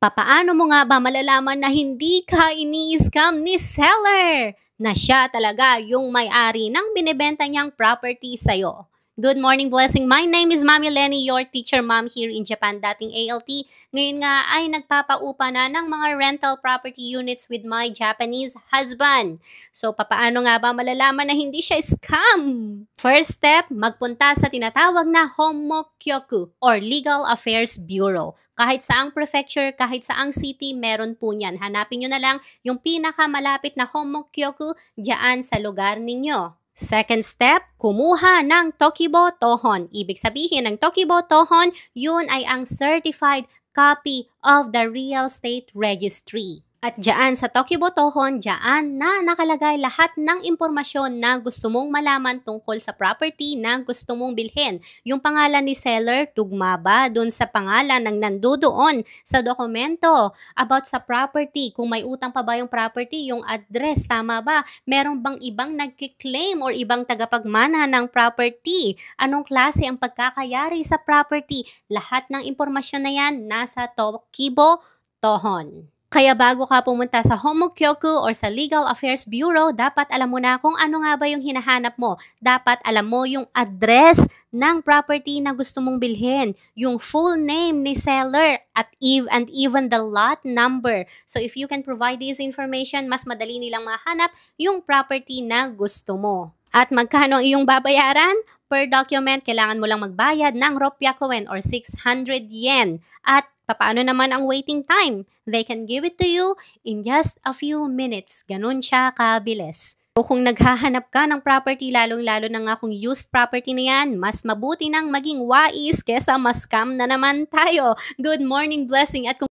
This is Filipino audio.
Papaano mo nga ba malalaman na hindi ka ini-scam ni seller? Na siya talaga yung may-ari ng binibenta niyang property sa'yo. Good morning, blessing. My name is Mami Lenny, your teacher mom here in Japan, dating ALT. Ngayon nga ay nagpapaupa na ng mga rental property units with my Japanese husband. So, papaano nga ba malalaman na hindi siya scam? First step, magpunta sa tinatawag na Hommokyoku or Legal Affairs Bureau. Kahit saang prefecture, kahit saang city, meron po niyan. Hanapin nyo na lang yung pinakamalapit na Hommokyoku diyan sa lugar ninyo. Second step, kumuha ng Tokibo Tohon. Ibig sabihin ng Tokibo Tohon, yun ay ang certified copy of the real estate registry. At dyan sa Tokibo Tohon, dyan na nakalagay lahat ng impormasyon na gusto mong malaman tungkol sa property na gusto mong bilhin. Yung pangalan ni seller, tugma ba dun sa pangalan ng nandoon sa dokumento about sa property? Kung may utang pa ba yung property, yung address, tama ba? Meron bang ibang nagkiklaim or ibang tagapagmana ng property? Anong klase ang pagkakayari sa property? Lahat ng impormasyon na yan nasa Tokibo Tohon. Kaya bago ka pumunta sa Hommokyoku or sa Legal Affairs Bureau, dapat alam mo na kung ano nga ba yung hinahanap mo. Dapat alam mo yung address ng property na gusto mong bilhin, yung full name ni seller, and even the lot number. So if you can provide this information, mas madali nilang mahanap yung property na gusto mo. At magkano ang iyong babayaran? Per document, kailangan mo lang magbayad ng ropyakuin or 600 yen. At paano naman ang waiting time? They can give it to you in just a few minutes. Ganun siya kabilis. So kung naghahanap ka ng property, lalong-lalo na nga kung used property na yan, mas mabuti nang maging wais kesa ma-scam na naman tayo. Good morning, blessing. At kung